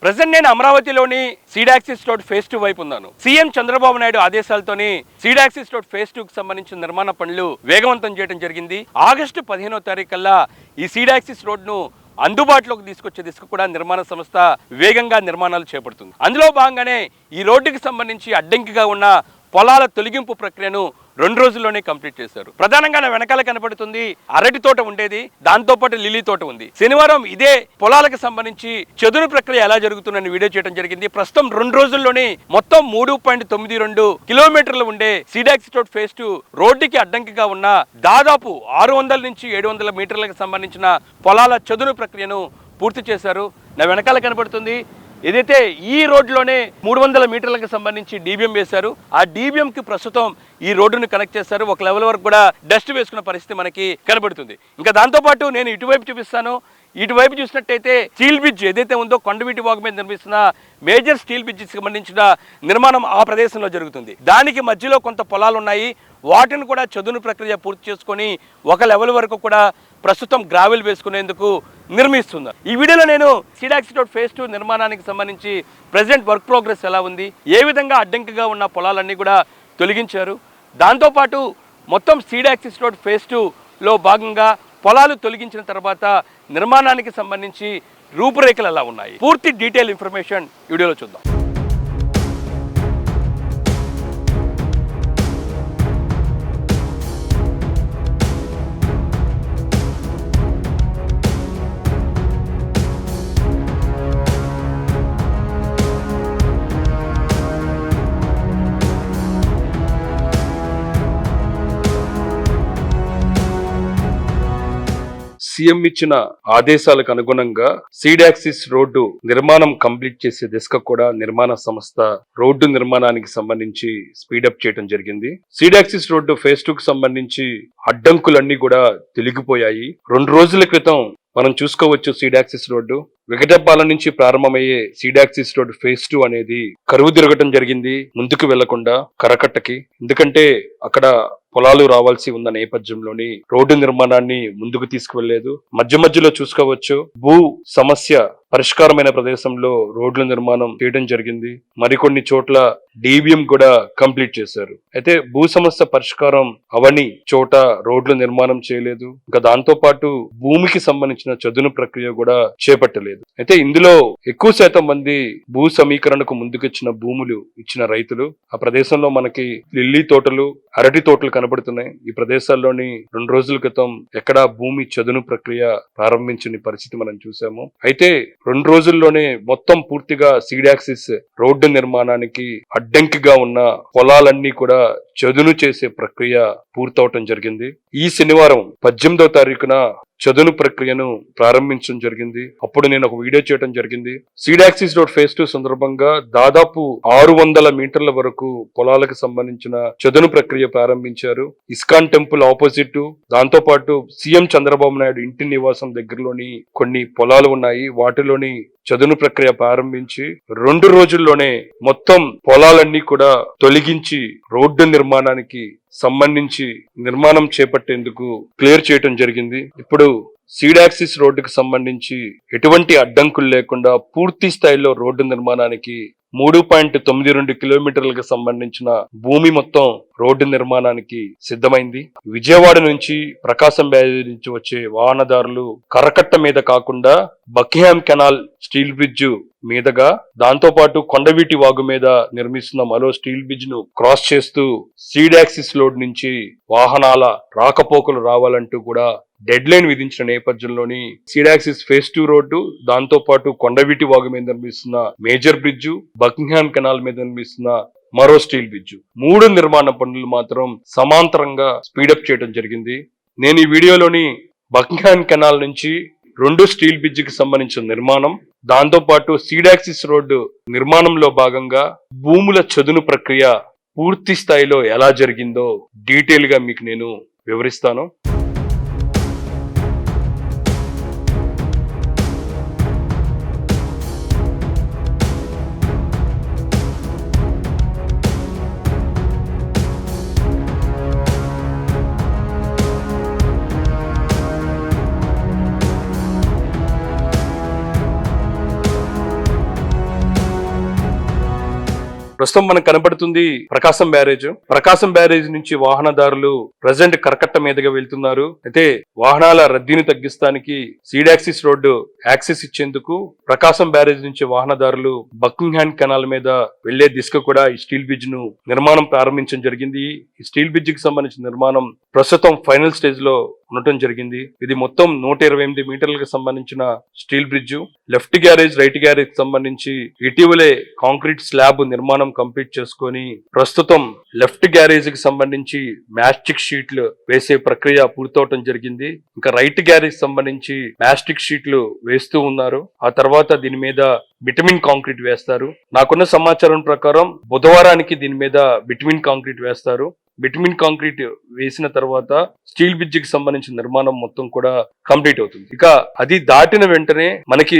Present నేను అమరావతిలోని సీడాక్సిస్ road phase 2 వైపు ఉన్నాను. CM Chandrababu Naidu ఆదేశాలతోని సీడాక్సిస్ road phase 2 కి సంబంధించిన నిర్మాణ పనులు వేగవంతం చేయడం జరిగింది. ఆగస్టు 15వ తారీఖు కల్లా ఈ సీడాక్సిస్ రోడ్ను అందుబాటులోకి తీసుకొచ్చే దిశకు కూడా నిర్మాణ సంస్థ వేగంగా నిర్మాణాలు చేపడుతుంది. అందులో భాగంగానే ఈ రోడ్డుకి సంబంధించి అడ్డంకిగా ఉన్న పొలాల తొలగింపు ప్రక్రియను 2 రోజుల్లోనే కంప్లీట్ చేశారు. ప్రధానంగా నా వెనకాల కనపడుతుంది అరటి తోట ఉండేది, దాంతోపాటు లిల్లీ తోట ఉంది. శనివారం ఇదే పొలాలకు సంబంధించి చదును ప్రక్రియ ఎలా జరుగుతుందని వీడియో చేయడం జరిగింది. ప్రస్తుతం 2 రోజుల్లోనే మొత్తం 3.92 కిలోమీటర్లు ఉండే సీడాక్సిస్ రోడ్ ఫేజ్ 2 రోడ్డుకి అడ్డంకిగా ఉన్న దాదాపు 600 నుంచి 700 మీటర్లకు సంబంధించిన పొలాల చదును ప్రక్రియను పూర్తి చేశారు. నా వెనకాల కనపడుతుంది ఏదైతే ఈ రోడ్లోనే 300 మీటర్లకు సంబంధించి డీబీఎం వేశారు. ఆ డీబీఎంకి ప్రస్తుతం ఈ రోడ్డును కనెక్ట్ చేశారు. ఒక లెవెల్ వరకు కూడా డస్ట్ వేసుకున్న పరిస్థితి మనకి కనబడుతుంది. ఇంకా దాంతోపాటు నేను ఇటువైపు చూపిస్తాను. ఇటువైపు చూసినట్టయితే స్టీల్ బ్రిడ్జ్ ఏదైతే ఉందో కొండవీటి వాగు మీద నిర్మిస్తున్న మేజర్ స్టీల్ బ్రిడ్జ్కి సంబంధించిన నిర్మాణం ఆ ప్రదేశంలో జరుగుతుంది. దానికి మధ్యలో కొంత పొలాలు ఉన్నాయి. వాటిని కూడా చదును ప్రక్రియ పూర్తి చేసుకొని ఒక లెవెల్ వరకు కూడా ప్రస్తుతం గ్రావెల్ వేసుకునేందుకు నిర్మిస్తున్నారు. ఈ వీడియోలో నేను సీడాక్సిస్ రోడ్ ఫేజ్ 2 నిర్మాణానికి సంబంధించి ప్రెజెంట్ వర్క్ ప్రోగ్రెస్ ఎలా ఉంది, ఏ విధంగా అడ్డంకిగా ఉన్న పొలాలన్నీ కూడా తొలగించారు, దాంతోపాటు మొత్తం సీడాక్సిస్ రోడ్ ఫేజ్ 2లో భాగంగా పొలాలు తొలగించిన తర్వాత నిర్మాణానికి సంబంధించి రూపురేఖలు ఎలా ఉన్నాయి, పూర్తి డీటెయిల్ ఇన్ఫర్మేషన్ వీడియోలో చూద్దాం. సీఎం ఇచ్చిన ఆదేశాలకు అనుగుణంగా సీడాక్సిస్ రోడ్డు నిర్మాణం కంప్లీట్ చేసే దిశగా కూడా నిర్మాణ సంస్థ రోడ్డు నిర్మాణానికి సంబంధించి స్పీడప్ చేయడం జరిగింది. సీడాక్సిస్ రోడ్డు ఫేజ్ 2 కు సంబంధించి అడ్డంకులన్నీ కూడా తొలగిపోయాయి. 2 రోజుల క్రితం మనం చూసుకోవచ్చు సీడాక్సిస్ రోడ్డు వికటపాలెం నుంచి ప్రారంభమయ్యే సీడాక్సిస్ రోడ్ ఫేజ్ 2 అనేది కరువు తిరగటం జరిగింది, ముందుకు వెళ్లకుండా కరకట్టకి. ఎందుకంటే అక్కడ పొలాలు రావాల్సి ఉన్న నేపథ్యంలోని రోడ్డు నిర్మాణాన్ని ముందుకు తీసుకువెళ్లేదు. మధ్యలో చూసుకోవచ్చు భూ సమస్య పరిష్కారమైన ప్రదేశంలో రోడ్ల నిర్మాణం చేయడం జరిగింది. మరికొన్ని చోట్ల డీబీఎం కూడా కంప్లీట్ చేశారు. అయితే భూ సమస్య పరిష్కారం అవని చోట రోడ్ల నిర్మాణం చేయలేదు. ఇంకా దాంతో పాటు భూమికి సంబంధించిన చదును ప్రక్రియ కూడా చేపట్టలేదు. అయితే ఇందులో ఎక్కువ శాతం మంది భూ సమీకరణకు ముందుకొచ్చిన భూములు ఇచ్చిన రైతులు. ఆ ప్రదేశంలో మనకి లిల్లీ తోటలు, అరటి తోటలు కనబడుతున్నాయి. ఈ ప్రదేశాల్లోని 2 రోజుల క్రితం ఎక్కడా భూమి చదును ప్రక్రియ ప్రారంభించని పరిస్థితి మనం చూసాము. అయితే 2 రోజుల్లోనే మొత్తం పూర్తిగా సీడాక్సిస్ రోడ్డు నిర్మాణానికి అడ్డంకిగా ఉన్న పొలాలన్నీ కూడా చదును చేసే ప్రక్రియ పూర్తవటం జరిగింది. ఈ శనివారం 18వ తారీఖున చదును ప్రక్రియను ప్రారంభించడం జరిగింది. అప్పుడు నేను ఒక వీడియో చేయడం జరిగింది. సీడాక్సిస్ రోడ్ ఫేజ్ 2 సందర్భంగా దాదాపు 600 మీటర్ల వరకు పొలాలకు సంబంధించిన చదును ప్రక్రియ ప్రారంభించారు. ఇస్కాన్ టెంపుల్ ఆపోజిట్, దాంతో పాటు సీఎం చంద్రబాబు నాయుడు ఇంటి నివాసం దగ్గరలోని కొన్ని పొలాలు ఉన్నాయి. వాటిలోని చదును ప్రక్రియ ప్రారంభించి 2 రోజుల్లోనే మొత్డం పొలాలన్నీ కూడా తొలగించి రోడ్డు నిర్మాణానికి సంబంధించి నిర్మాణం చేపట్టేందుకు క్లియర్ చేయటం జరిగింది. ఇప్పుడు సీడాక్సిస్ రోడ్డుకు సంబంధించి ఎటువంటి అడ్డంకులు లేకుండా పూర్తి స్థాయిలో రోడ్డు నిర్మాణానికి 3.92 కిలోమీటర్లకు సంబంధించిన భూమి మొత్తం రోడ్డు నిర్మాణానికి సిద్ధమైంది. విజయవాడ నుంచి ప్రకాశం బ్యారేజీ నుంచి వచ్చే వాహనదారులు కరకట్ట మీద కాకుండా బకింగ్హామ్ కెనాల్ స్టీల్ బ్రిడ్జ్ మీదుగా, దాంతో పాటు కొండవీటి వాగు మీద నిర్మిస్తున్న మరో స్టీల్ బ్రిడ్జ్ ను క్రాస్ చేస్తూ సీడాక్సిస్ రోడ్ నుంచి వాహనాల రాకపోకలు రావాలంటూ కూడా డెడ్ లైన్ విధించిన నేపథ్యంలోని సీడాక్సిస్ ఫేజ్ 2 రోడ్డు, దాంతో పాటు కొండవీటి వాగు మీద నిర్మిస్తున్న మేజర్ బ్రిడ్జ్, బకింగ్హామ్ కెనాల్ మీద నిర్మిస్తున్న మరో స్టీల్ బ్రిడ్జ్ 3 నిర్మాణ పనులు మాత్రం సమాంతరంగా స్పీడప్ చేయడం జరిగింది. నేను ఈ వీడియోలోని బకింగ్హామ్ కెనాల్ నుంచి 2 స్టీల్ బ్రిడ్జ్ కి సంబంధించిన నిర్మాణం, దాంతో పాటు సీడాక్సిస్ రోడ్డు నిర్మాణంలో భాగంగా భూముల చదును ప్రక్రియ పూర్తి స్థాయిలో ఎలా జరిగిందో డీటెయిల్ గా మీకు నేను వివరిస్తాను. ప్రస్తుతం మనకు కనబడుతుంది ప్రకాశం బ్యారేజ్ నుంచి వాహనదారులు ప్రజెంట్ కరకట్ట మీదుగా వెళ్తున్నారు. అయితే వాహనాల రద్దీని తగ్గిస్తానికి సీడ్ యాక్సిస్ రోడ్డు యాక్సెస్ ఇచ్చేందుకు ప్రకాశం బ్యారేజ్ నుంచి వాహనదారులు బకింగ్హామ్ కెనాల్ మీద వెళ్లే దిశగా కూడా ఈ స్టీల్ బ్రిడ్జ్ ను నిర్మాణం ప్రారంభించడం జరిగింది. ఈ స్టీల్ బ్రిడ్జ్ కి సంబంధించిన నిర్మాణం ప్రస్తుతం ఫైనల్ స్టేజ్ లో ఉండటం జరిగింది. ఇది మొత్తం 128 మీటర్లకు సంబంధించిన steel bridge. Left garage right garage సంబంధించి ఇటీవలే కాంక్రీట్ స్లాబ్ నిర్మాణం కంప్లీట్ చేసుకొని ప్రస్తుతం లెఫ్ట్ గ్యారేజ్ కి సంబంధించి మ్యాస్టిక్ షీట్లు వేసే ప్రక్రియ పూర్తవటం జరిగింది. ఇంకా రైట్ గ్యారేజ్ సంబంధించి మ్యాస్టిక్ షీట్లు వేస్తూ ఉన్నారు. ఆ తర్వాత దీని మీద బిటమిన్ కాంక్రీట్ వేస్తారు. నాకున్న సమాచారం ప్రకారం బుధవారానికి దీని మీద బిటమిన్ కాంక్రీట్ వేస్తారు. బిటమిన్ కాంక్రీట్ వేసిన తర్వాత స్టీల్ బ్రిడ్జ్ కి సంబంధించిన నిర్మాణం మొత్తం కూడా కంప్లీట్ అవుతుంది. ఇక అది దాటిన వెంటనే మనకి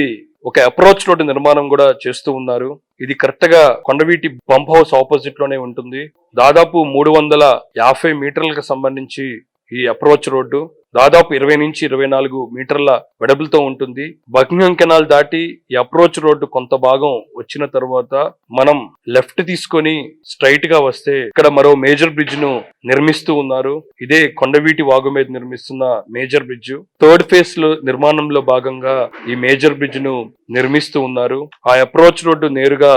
ఒక అప్రోచ్ రోడ్డు నిర్మాణం కూడా చేస్తూ ఉన్నారు. ఇది కరెక్ట్ గా కొండవీటి పంప్ హౌస్ ఆపోజిట్ లోనే ఉంటుంది. దాదాపు 350 మీటర్లకు సంబంధించి ఈ అప్రోచ్ రోడ్డు దాదాపు 20 నుంచి 24 మీటర్ల వెడల్పుతో ఉంటుంది. బకింగ్హామ్ కెనాల్ దాటి ఈ అప్రోచ్ రోడ్డు కొంత భాగం వచ్చిన తర్వాత మనం లెఫ్ట్ తీసుకొని స్ట్రైట్ గా వస్తే ఇక్కడ మరో మేజర్ బ్రిడ్జ్ ను నిర్మిస్తూ ఉన్నారు. ఇదే కొండవీటి వాగు మీద నిర్మిస్తున్న మేజర్ బ్రిడ్జ్. థర్డ్ ఫేజ్ లో నిర్మాణంలో భాగంగా ఈ మేజర్ బ్రిడ్జ్ ను నిర్మిస్తూ ఉన్నారు. ఆ అప్రోచ్ రోడ్డు నేరుగా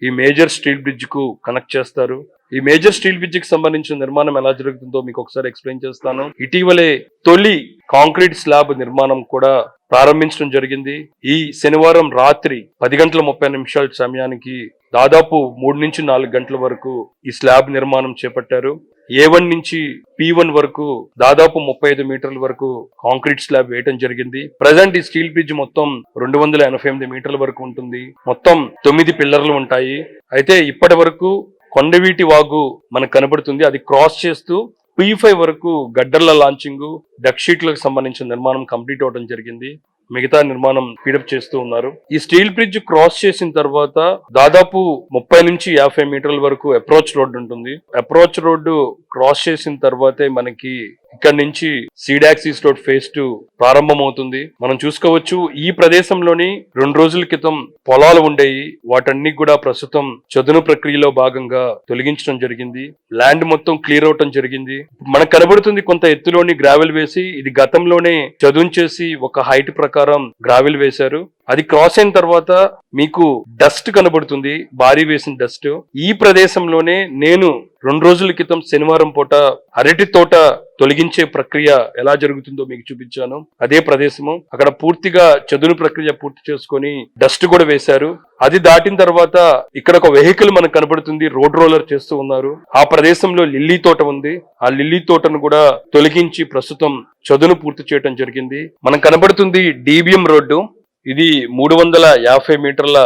ఈ మేజర్ స్టీల్ బ్రిడ్జ్ కు కనెక్ట్ చేస్తారు. ఈ మేజర్ స్టీల్ బ్రిడ్జ్ కి సంబంధించిన నిర్మాణం ఎలా జరుగుతుందో మీకు ఒకసారి ఎక్స్ప్లెయిన్ చేస్తాను. ఇటీవలే తొలి కాంక్రీట్ స్లాబ్ నిర్మాణం కూడా ప్రారంభించడం జరిగింది. ఈ శనివారం రాత్రి 10:30 సమయానికి దాదాపు 3 నుంచి 4 గంటల వరకు ఈ స్లాబ్ నిర్మాణం చేపట్టారు. A1 నుంచి P1 వరకు దాదాపు 35 మీటర్ల వరకు కాంక్రీట్ స్లాబ్ వేయటం జరిగింది. ప్రజెంట్ ఈ స్టీల్ బ్రిడ్జ్ మొత్తం 288 మీటర్ల వరకు ఉంటుంది. మొత్తం 9 పిల్లర్లు ఉంటాయి. అయితే ఇప్పటి వరకు కొండవీటి వాగు మనకు కనబడుతుంది. అది క్రాస్ చేస్తూ P5 వరకు గడ్డర్ల లాంచింగ్, డక్ షీట్లకు సంబంధించిన నిర్మాణం కంప్లీట్ అవడం జరిగింది. మిగతా నిర్మాణం స్పీడప్ చేస్తూ ఉన్నారు. ఈ స్టీల్ బ్రిడ్జ్ క్రాస్ చేసిన తర్వాత దాదాపు 30 నుంచి 50 మీటర్ల వరకు అప్రోచ్ రోడ్డు ఉంటుంది. అప్రోచ్ రోడ్డు క్రాస్ చేసిన తర్వాతే మనకి ఇక్కడ నుంచి సీడ్ యాక్సిస్ రోడ్ ఫేజ్ 2 ప్రారంభమవుతుంది. మనం చూసుకోవచ్చు ఈ ప్రదేశంలోని 2 రోజుల క్రితం పొలాలు ఉండేవి. వాటన్ని కూడా ప్రస్తుతం చదును ప్రక్రియలో భాగంగా తొలగించడం జరిగింది. ల్యాండ్ మొత్తం క్లియర్ అవటం జరిగింది. మనకు కనబడుతుంది కొంత ఎత్తులోని గ్రావెల్ వేసి, ఇది గతంలోనే చదును చేసి ఒక హైట్ ప్రకారం గ్రావెల్ వేశారు. అది క్రాస్ అయిన తర్వాత మీకు డస్ట్ కనబడుతుంది, భారీ వేసిన డస్ట్. ఈ ప్రదేశంలోనే నేను 2 రోజుల క్రితం శనివారం పూట అరటి తోట తొలగించే ప్రక్రియ ఎలా జరుగుతుందో మీకు చూపించాను. అదే ప్రదేశము. అక్కడ పూర్తిగా చదును ప్రక్రియ పూర్తి చేసుకొని డస్ట్ కూడా వేశారు. అది దాటిన తర్వాత ఇక్కడ ఒక వెహికల్ మనకు కనబడుతుంది, రోడ్ రోలర్ చేస్తూ ఉన్నారు. ఆ ప్రదేశంలో లిల్లీ తోట ఉంది. ఆ లిల్లీ తోటను కూడా తొలగించి ప్రస్తుతం చదును పూర్తి చేయడం జరిగింది. మనకు కనబడుతుంది DBM రోడ్డు. ఇది 350 మీటర్ల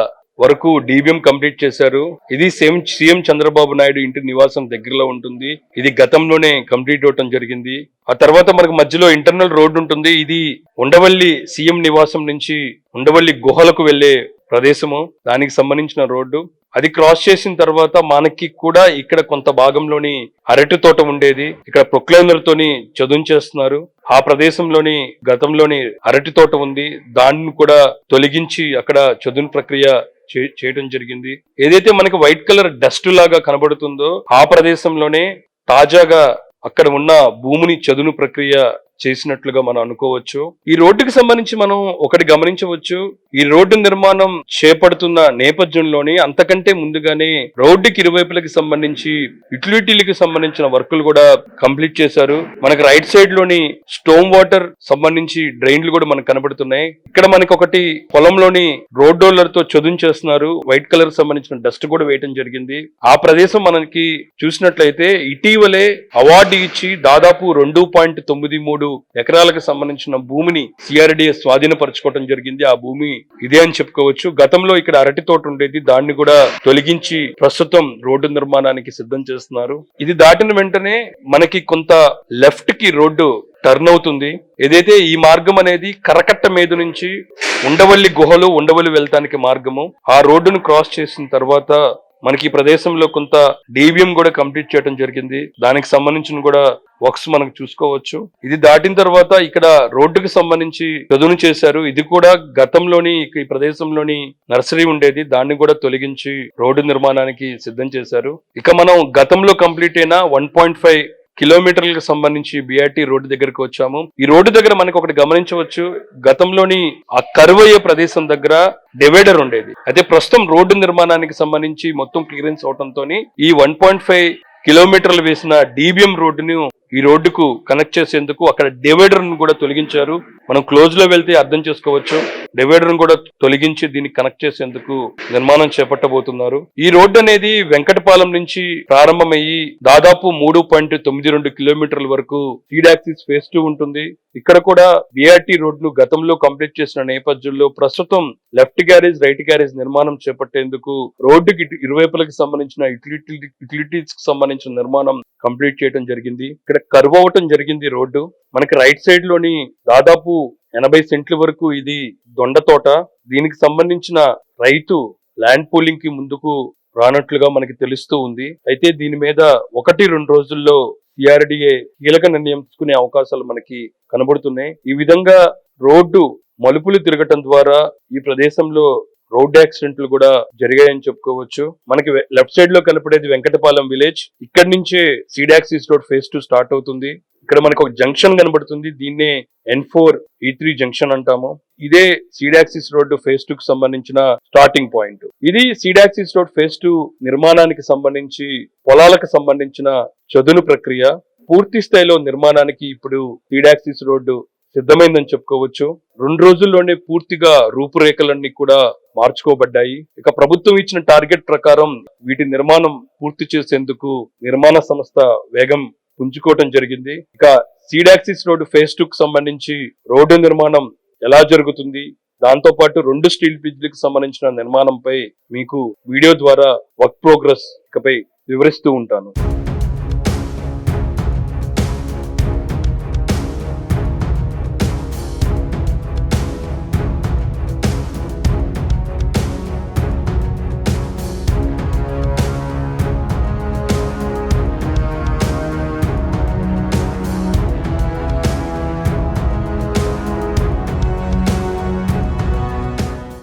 వరకు DBM కంప్లీట్ చేశారు. ఇది సీఎం చంద్రబాబు నాయుడు ఇంటి నివాసం దగ్గరలో ఉంటుంది. ఇది గతంలోనే కంప్లీట్ అవటం జరిగింది. ఆ తర్వాత మనకు మధ్యలో ఇంటర్నల్ రోడ్డు ఉంటుంది. ఇది ఉండవల్లి సీఎం నివాసం నుంచి ఉండవల్లి గుహలకు వెళ్లే ప్రదేశము, దానికి సంబంధించిన రోడ్డు. అది క్రాస్ చేసిన తర్వాత మనకి కూడా ఇక్కడ కొంత భాగంలోని అరటి తోట ఉండేది. ఇక్కడ ప్రొక్లైనర్ తోని చదును చేస్తున్నారు. ఆ ప్రదేశంలోని గతంలోని అరటి తోట ఉంది. దాన్ని కూడా తొలగించి అక్కడ చదును ప్రక్రియ చేయడం జరిగింది. ఏదైతే మనకి వైట్ కలర్ డస్ట్ లాగా కనబడుతుందో ఆ ప్రదేశంలోనే తాజాగా అక్కడ ఉన్న భూమిని చదును ప్రక్రియ చేసినట్లుగా మనం అనుకోవచ్చు. ఈ రోడ్డుకి సంబంధించి మనం ఒకటి గమనించవచ్చు. ఈ రోడ్డు నిర్మాణం చేపడుతున్న నేపథ్యంలోని అంతకంటే ముందుగానే రోడ్డుకి ఇరువైపులకి సంబంధించి యుటిలిటీలకు సంబంధించిన వర్కులు కూడా కంప్లీట్ చేశారు. మనకు రైట్ సైడ్ లోని స్టోమ్ వాటర్ సంబంధించి డ్రైన్లు కూడా మనకు కనబడుతున్నాయి. ఇక్కడ మనకి ఒకటి పొలంలోని రోడ్ రోలర్ తో చదును చేస్తున్నారు. వైట్ కలర్ సంబంధించిన డస్ట్ కూడా వేయటం జరిగింది. ఆ ప్రదేశం మనకి చూసినట్లయితే ఇటీవలే అవార్డు ఇచ్చి దాదాపు 2.93 ఎకరాలకు సంబంధించిన భూమిని CRDA స్వాధీనపరచుకోవడం జరిగింది. ఆ భూమి ఇదే అని చెప్పుకోవచ్చు. గతంలో ఇక్కడ అరటి తోట ఉండేది, దాన్ని కూడా తొలగించి ప్రస్తుతం రోడ్డు నిర్మాణానికి సిద్ధం చేస్తున్నారు. ఇది దాటిన వెంటనే మనకి కొంత లెఫ్ట్ కి రోడ్డు టర్న్ అవుతుంది. ఏదైతే ఈ మార్గం అనేది కరకట్ట మీద నుంచి ఉండవల్లి గుహలు ఉండవల్లి వెళ్తానికి మార్గము. ఆ రోడ్డును క్రాస్ చేసిన తర్వాత మనకి ఈ ప్రదేశంలో కొంత డీవీఎం కూడా కంప్లీట్ చేయడం జరిగింది. దానికి సంబంధించిన కూడా వర్క్స్ మనకు చూసుకోవచ్చు. ఇది దాటిన తర్వాత ఇక్కడ రోడ్డుకి సంబంధించి చదును చేశారు. ఇది కూడా గతంలోని ఈ ప్రదేశంలోని నర్సరీ ఉండేది, దాన్ని కూడా తొలగించి రోడ్డు నిర్మాణానికి సిద్ధం చేశారు. ఇక మనం గతంలో కంప్లీట్ అయిన 1.5 కిలోమీటర్లకు సంబంధించి బిఆర్టీ రోడ్డు దగ్గరకు వచ్చాము. ఈ రోడ్డు దగ్గర మనకి ఒకటి గమనించవచ్చు, గతంలోని ఆ కరువు అయ్యే ప్రదేశం దగ్గర డివైడర్ ఉండేది. అయితే ప్రస్తుతం రోడ్డు నిర్మాణానికి సంబంధించి మొత్తం క్లియరెన్స్ అవడంతో ఈ 1.5 కిలోమీటర్లు వేసిన డీబీఎం రోడ్డును ఈ రోడ్డుకు కనెక్ట్ చేసేందుకు అక్కడ డివైడర్ ను కూడా తొలగించారు. మనం క్లోజ్ లో వెళ్తే అర్థం చేసుకోవచ్చు. డివైడర్ ను కూడా తొలగించి దీన్ని కనెక్ట్ చేసేందుకు నిర్మాణం చేపట్టబోతున్నారు. ఈ రోడ్డు అనేది వెంకటపాలెం నుంచి ప్రారంభమయ్యి దాదాపు 3.92 కిలోమీటర్ల వరకు సీడ్ యాక్సిస్ ఫేజ్ 2 ఉంటుంది. ఇక్కడ కూడా బిఆర్టీ రోడ్ను గతంలో కంప్లీట్ చేసిన నేపథ్యంలో ప్రస్తుతం లెఫ్ట్ గ్యారేజ్ రైట్ గ్యారేజ్ నిర్మాణం చేపట్టేందుకు రోడ్డుకి ఇరువైపులకు సంబంధించిన యూటిలిటీస్ కి సంబంధించిన నిర్మాణం కంప్లీట్ చేయడం జరిగింది. ఇక్కడ కర్వ్ అవటం జరిగింది రోడ్డు. మనకి రైట్ సైడ్ లోని దాదాపు 80 సెంట్ల వరకు ఇది దొండ తోట. దీనికి సంబంధించిన రైతు ల్యాండ్ పూలింగ్ కి ముందుకు రానట్లుగా మనకి తెలుస్తూ ఉంది. అయితే దీని మీద 1-2 రోజుల్లో సిఆర్డిఏ కీలక నిర్ణయం తీసుకునే అవకాశాలు మనకి కనబడుతున్నాయి. ఈ విధంగా రోడ్డు మలుపులు తిరగటం ద్వారా ఈ ప్రదేశంలో రోడ్ యాక్సిడెంట్లు కూడా జరిగాయని చెప్పుకోవచ్చు. మనకి లెఫ్ట్ సైడ్ లో కనపడేది వెంకటపాలెం విలేజ్. ఇక్కడి నుంచే seed axis road phase 2 start అవుతుంది. ఇక్కడ మనకు ఒక జంక్షన్ కనబడుతుంది, దీన్నే N4E3 జంక్షన్ అంటాము. ఇదే సీడ్ యాక్సిస్ రోడ్డు ఫేజ్ 2 కి సంబంధించిన స్టార్టింగ్ పాయింట్. ఇది సీడ్ యాక్సిస్ రోడ్ ఫేజ్ 2 నిర్మాణానికి సంబంధించి పొలాలకు సంబంధించిన చదును ప్రక్రియ. పూర్తి స్థాయిలో నిర్మాణానికి ఇప్పుడు సీడ్ యాక్సిస్ రోడ్డు సిద్ధమైందని చెప్పుకోవచ్చు. 2 రోజుల్లోనే పూర్తిగా రూపురేఖలన్నీ కూడా మార్చుకోబడ్డాయి. ఇక ప్రభుత్వం ఇచ్చిన టార్గెట్ ప్రకారం వీటి నిర్మాణం పూర్తి చేసేందుకు నిర్మాణ సంస్థ వేగం పుంజుకోవటం జరిగింది. ఇక సీడ్ యాక్సిస్ రోడ్డు ఫేజ్ 2 కు సంబంధించి రోడ్డు నిర్మాణం ఎలా జరుగుతుంది, దాంతో పాటు 2 స్టీల్ బ్రిడ్జ్లకు సంబంధించిన నిర్మాణంపై మీకు వీడియో ద్వారా వర్క్ ప్రోగ్రెస్ ఇకపై వివరిస్తూ ఉంటాను.